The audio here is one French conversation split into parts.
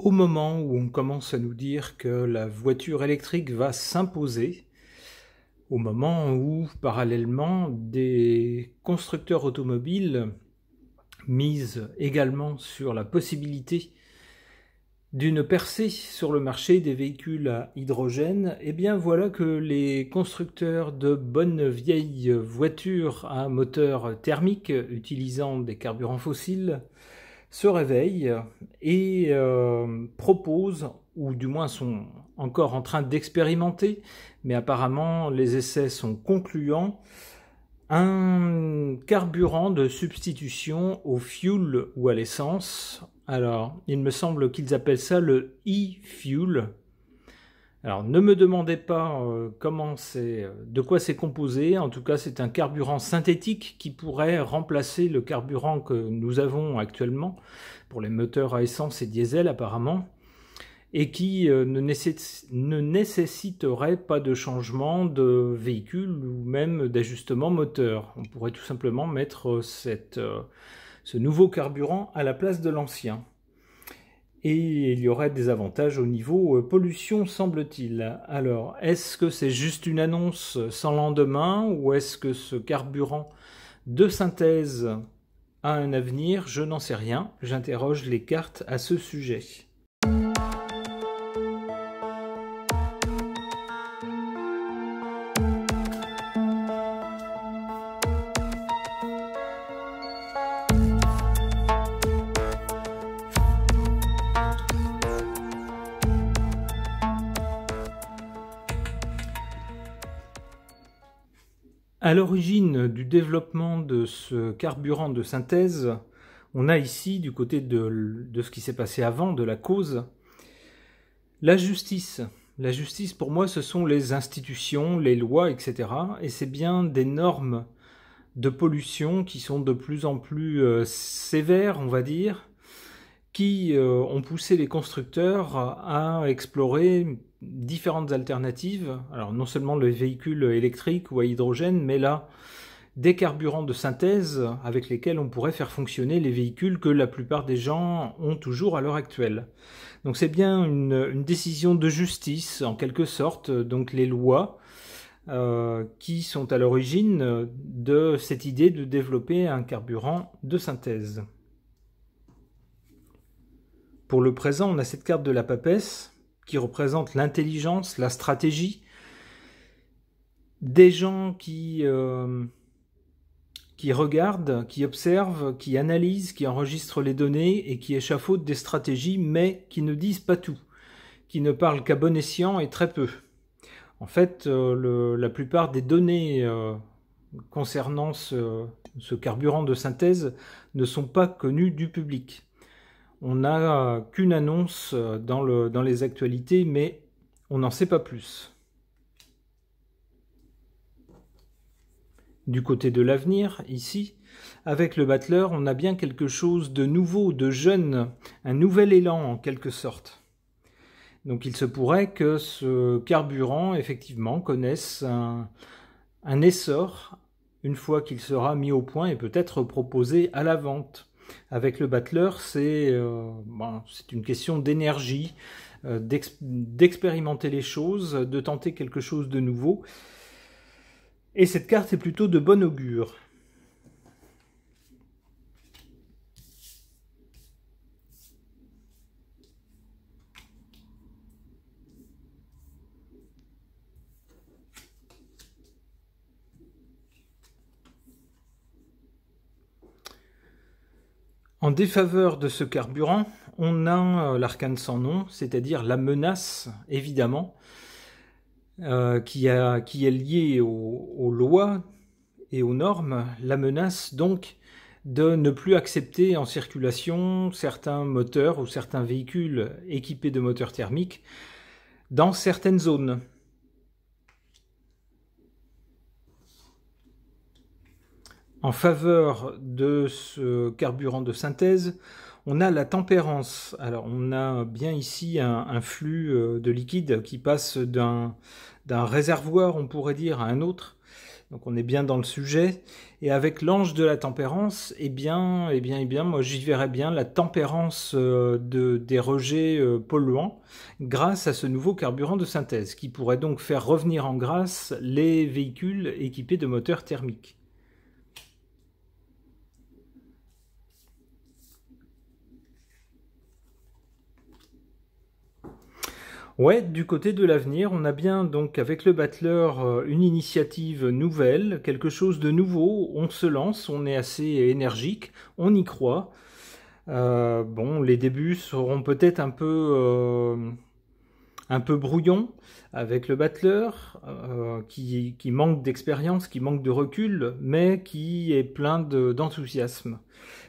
Au moment où on commence à nous dire que la voiture électrique va s'imposer, au moment où, parallèlement, des constructeurs automobiles misent également sur la possibilité d'une percée sur le marché des véhicules à hydrogène, eh bien voilà que les constructeurs de bonnes vieilles voitures à moteur thermique utilisant des carburants fossiles se réveillent et proposent, ou du moins sont encore en train d'expérimenter, mais apparemment les essais sont concluants, un carburant de substitution au fuel ou à l'essence. Alors, il me semble qu'ils appellent ça le e-fuel. Alors, ne me demandez pas de quoi c'est composé. En tout cas, c'est un carburant synthétique qui pourrait remplacer le carburant que nous avons actuellement pour les moteurs à essence et diesel apparemment, et qui ne nécessiterait pas de changement de véhicule ou même d'ajustement moteur. On pourrait tout simplement mettre ce nouveau carburant à la place de l'ancien. Et il y aurait des avantages au niveau pollution, semble-t-il. Alors, est-ce que c'est juste une annonce sans lendemain, ou est-ce que ce carburant de synthèse a un avenir? Je n'en sais rien. J'interroge les cartes à ce sujet. À l'origine du développement de ce carburant de synthèse, on a ici, du côté de ce qui s'est passé avant, de la cause, la justice. La justice, pour moi, ce sont les institutions, les lois, etc. Et c'est bien des normes de pollution qui sont de plus en plus sévères, on va dire, qui ont poussé les constructeurs à explorer différentes alternatives. Alors non seulement le véhicule électrique ou à hydrogène, mais là, des carburants de synthèse avec lesquels on pourrait faire fonctionner les véhicules que la plupart des gens ont toujours à l'heure actuelle. Donc c'est bien une décision de justice, en quelque sorte, donc les lois qui sont à l'origine de cette idée de développer un carburant de synthèse. Pour le présent, on a cette carte de la papesse qui représente l'intelligence, la stratégie, des gens qui regardent, qui observent, qui analysent, qui enregistrent les données et qui échafaudent des stratégies, mais qui ne disent pas tout, qui ne parlent qu'à bon escient et très peu. En fait, la plupart des données concernant ce carburant de synthèse ne sont pas connues du public. On n'a qu'une annonce dans les actualités, mais on n'en sait pas plus. Du côté de l'avenir, ici, avec le battleur, on a bien quelque chose de nouveau, de jeune, un nouvel élan en quelque sorte. Donc il se pourrait que ce carburant, effectivement, connaisse un essor une fois qu'il sera mis au point et peut-être proposé à la vente. Avec le battleur, c'est une question d'énergie, d'expérimenter les choses, de tenter quelque chose de nouveau. Et cette carte est plutôt de bon augure. En défaveur de ce carburant, on a l'arcane sans nom, c'est-à-dire la menace, évidemment, qui est liée aux lois et aux normes, la menace donc de ne plus accepter en circulation certains moteurs ou certains véhicules équipés de moteurs thermiques dans certaines zones. En faveur de ce carburant de synthèse, on a la tempérance. Alors on a bien ici un flux de liquide qui passe d'un réservoir, on pourrait dire, à un autre. donc on est bien dans le sujet. Et avec l'ange de la tempérance, moi j'y verrais bien la tempérance des rejets polluants grâce à ce nouveau carburant de synthèse, qui pourrait donc faire revenir en grâce les véhicules équipés de moteurs thermiques. Ouais, du côté de l'avenir, on a bien donc avec le Battler une initiative nouvelle, quelque chose de nouveau, on se lance, on est assez énergique, on y croit. Bon, les débuts seront peut-être un peu brouillons avec le Battler, qui manque d'expérience, qui manque de recul, mais qui est plein d'enthousiasme.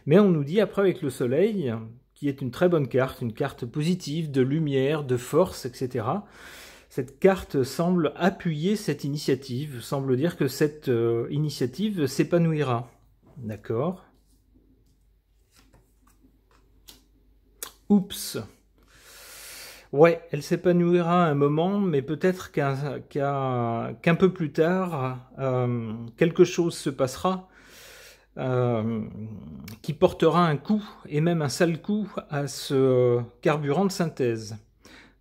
Mais on nous dit après avec le Soleil, qui est une très bonne carte, une carte positive, de lumière, de force, etc. Cette carte semble appuyer cette initiative, semble dire que cette initiative s'épanouira. D'accord. Oups. Ouais, elle s'épanouira un moment, mais peut-être qu'un peu plus tard, quelque chose se passera qui portera un coup, et même un sale coup, à ce carburant de synthèse.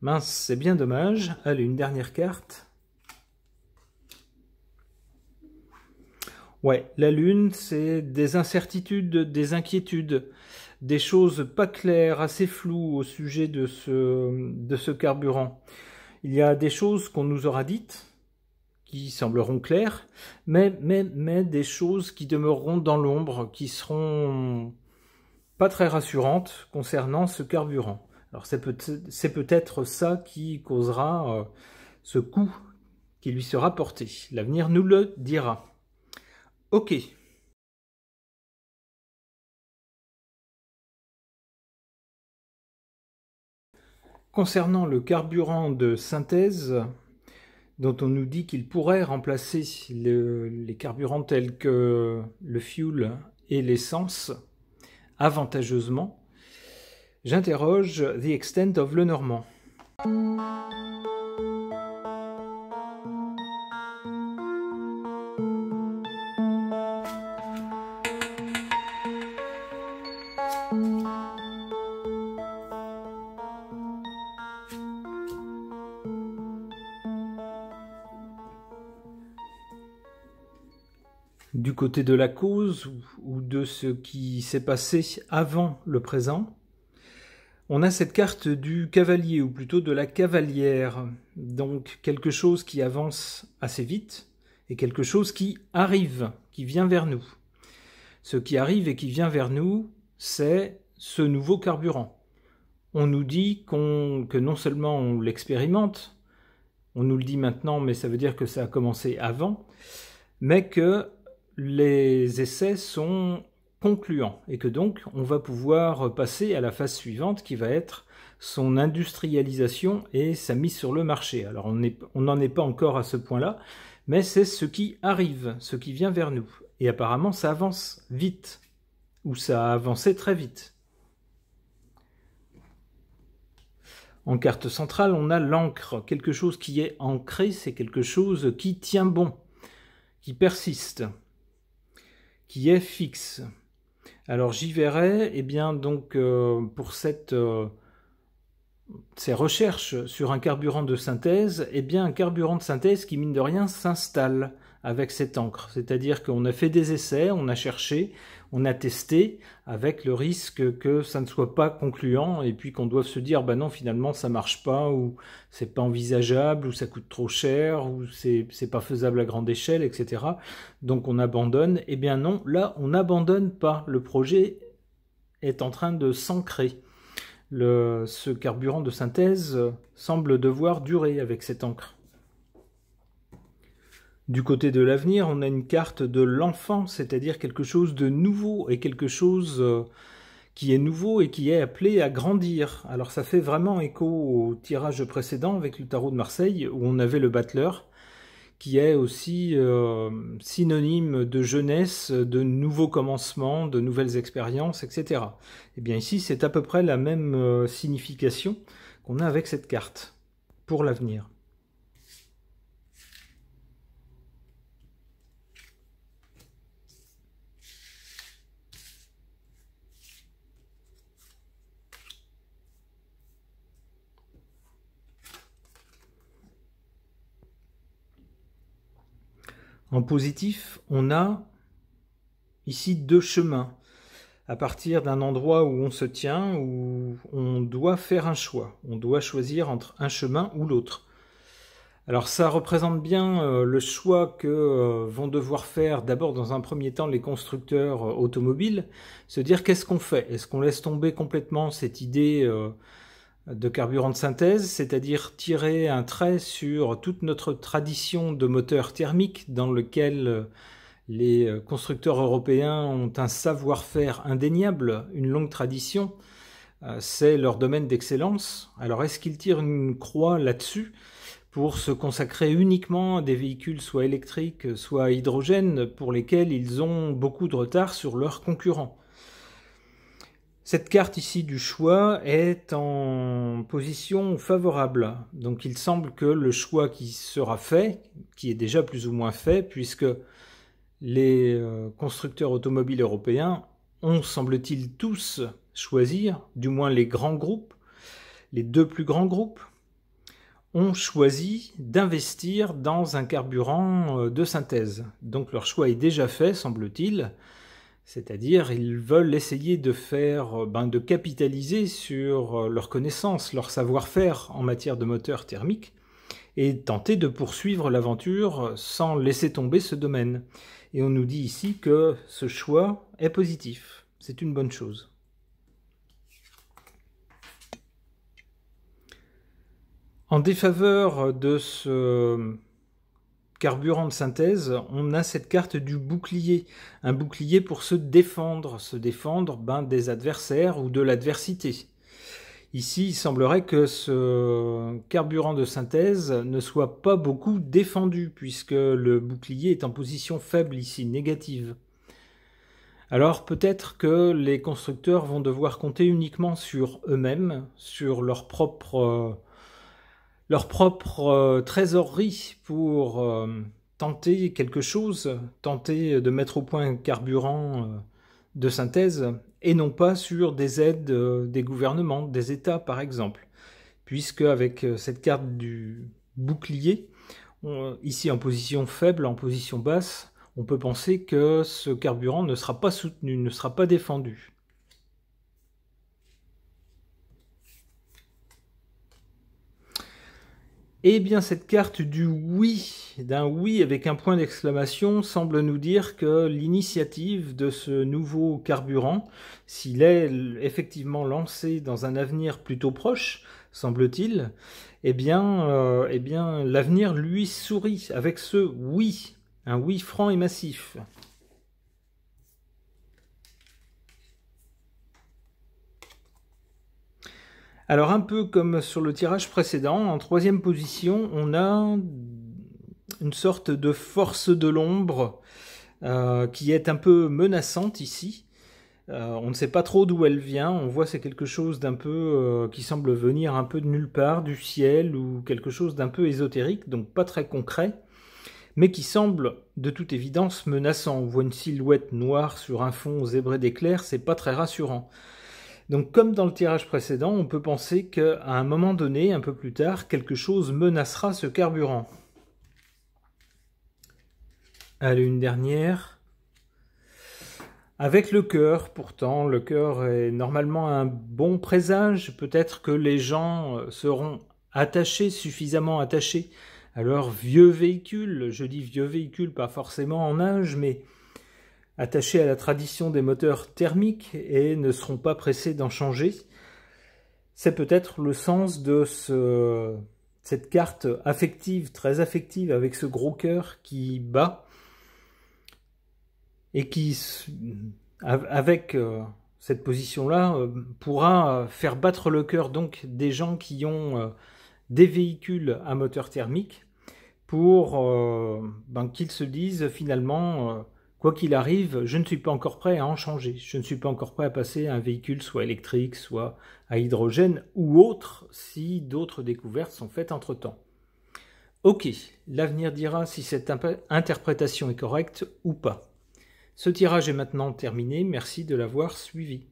Mince, c'est bien dommage. Allez, une dernière carte. Ouais, la Lune, c'est des incertitudes, des inquiétudes, des choses pas claires, assez floues au sujet de ce carburant. Il y a des choses qu'on nous aura dites, qui sembleront claires, mais des choses qui demeureront dans l'ombre, qui seront pas très rassurantes concernant ce carburant. Alors c'est peut-être ça qui causera ce coup qui lui sera porté. L'avenir nous le dira. Ok. Concernant le carburant de synthèse, dont on nous dit qu'il pourrait remplacer les carburants tels que le fuel et l'essence, avantageusement, j'interroge The Extent of Lenormand. Du côté de la cause ou de ce qui s'est passé avant le présent, on a cette carte du cavalier, ou plutôt de la cavalière, donc quelque chose qui avance assez vite, et quelque chose qui arrive, qui vient vers nous. Ce qui arrive et qui vient vers nous, c'est ce nouveau carburant. On nous dit que non seulement on l'expérimente, on nous le dit maintenant, mais ça veut dire que ça a commencé avant, mais que les essais sont concluants et que donc on va pouvoir passer à la phase suivante qui va être son industrialisation et sa mise sur le marché. Alors on n'en est pas encore à ce point-là, mais c'est ce qui arrive, ce qui vient vers nous. Et apparemment ça avance vite, ou ça a avancé très vite. En carte centrale, on a l'encre, quelque chose qui est ancré, c'est quelque chose qui tient bon, qui persiste, qui est fixe. Alors j'y verrai, eh bien donc pour ces recherches sur un carburant de synthèse, eh bien un carburant de synthèse qui mine de rien s'installe avec cette encre. C'est-à-dire qu'on a fait des essais, on a cherché, on a testé, avec le risque que ça ne soit pas concluant et puis qu'on doive se dire bah non finalement ça marche pas, ou c'est pas envisageable, ou ça coûte trop cher, ou c'est pas faisable à grande échelle, etc. Donc on abandonne. Eh bien non, là on n'abandonne pas. Le projet est en train de s'ancrer. Ce carburant de synthèse semble devoir durer avec cette encre. Du côté de l'avenir, on a une carte de l'enfant, c'est-à-dire quelque chose de nouveau et quelque chose qui est nouveau et qui est appelé à grandir. Alors ça fait vraiment écho au tirage précédent avec le tarot de Marseille où on avait le Battler, qui est aussi synonyme de jeunesse, de nouveaux commencements, de nouvelles expériences, etc. Et bien ici, c'est à peu près la même signification qu'on a avec cette carte pour l'avenir. En positif, on a ici deux chemins. À partir d'un endroit où on se tient, où on doit faire un choix. On doit choisir entre un chemin ou l'autre. Alors ça représente bien le choix que vont devoir faire d'abord dans un premier temps les constructeurs automobiles, se dire qu'est-ce qu'on fait? Est-ce qu'on laisse tomber complètement cette idée de carburant de synthèse, c'est-à-dire tirer un trait sur toute notre tradition de moteur thermique dans lequel les constructeurs européens ont un savoir-faire indéniable, une longue tradition, c'est leur domaine d'excellence. Alors est-ce qu'ils tirent une croix là-dessus pour se consacrer uniquement à des véhicules soit électriques, soit à hydrogène, pour lesquels ils ont beaucoup de retard sur leurs concurrents? Cette carte ici du choix est en position favorable. Donc il semble que le choix qui sera fait, qui est déjà plus ou moins fait, puisque les constructeurs automobiles européens ont, semble-t-il, tous choisi, du moins les grands groupes, les deux plus grands groupes, ont choisi d'investir dans un carburant de synthèse. Donc leur choix est déjà fait, semble-t-il, c'est-à-dire ils veulent essayer de faire, de capitaliser sur leur connaissance, leur savoir-faire en matière de moteur thermique, et tenter de poursuivre l'aventure sans laisser tomber ce domaine. Et on nous dit ici que ce choix est positif, c'est une bonne chose. En défaveur de ce carburant de synthèse, on a cette carte du bouclier. Un bouclier pour se défendre des adversaires ou de l'adversité. Ici, il semblerait que ce carburant de synthèse ne soit pas beaucoup défendu, puisque le bouclier est en position faible ici, négative. Alors peut-être que les constructeurs vont devoir compter uniquement sur eux-mêmes, sur leur propre trésorerie pour tenter quelque chose, tenter de mettre au point un carburant de synthèse, et non pas sur des aides des gouvernements, des États par exemple. Puisque avec cette carte du bouclier, ici en position faible, en position basse, on peut penser que ce carburant ne sera pas soutenu, ne sera pas défendu. Eh bien, cette carte du oui, d'un oui avec un point d'exclamation, semble nous dire que l'initiative de ce nouveau carburant, s'il est effectivement lancé dans un avenir plutôt proche, semble-t-il, eh bien l'avenir lui sourit avec ce oui, un oui franc et massif. Alors un peu comme sur le tirage précédent, en troisième position, on a une sorte de force de l'ombre qui est un peu menaçante ici. On ne sait pas trop d'où elle vient, on voit c'est quelque chose d'un peu qui semble venir un peu de nulle part, du ciel, ou quelque chose d'un peu ésotérique, donc pas très concret, mais qui semble de toute évidence menaçant. On voit une silhouette noire sur un fond zébré d'éclairs, c'est pas très rassurant. Donc comme dans le tirage précédent, on peut penser qu'à un moment donné, un peu plus tard, quelque chose menacera ce carburant. Allez, une dernière. Avec le cœur, pourtant, le cœur est normalement un bon présage. Peut-être que les gens seront attachés, suffisamment attachés à leur vieux véhicule. Je dis vieux véhicule, pas forcément en âge, mais attachés à la tradition des moteurs thermiques et ne seront pas pressés d'en changer. C'est peut-être le sens de cette carte affective, très affective, avec ce gros cœur qui bat et qui, avec cette position-là, pourra faire battre le cœur donc des gens qui ont des véhicules à moteur thermique pour qu'ils se disent finalement... quoi qu'il arrive, je ne suis pas encore prêt à en changer. Je ne suis pas encore prêt à passer à un véhicule soit électrique, soit à hydrogène ou autre, si d'autres découvertes sont faites entre-temps. Ok, l'avenir dira si cette interprétation est correcte ou pas. Ce tirage est maintenant terminé, merci de l'avoir suivi.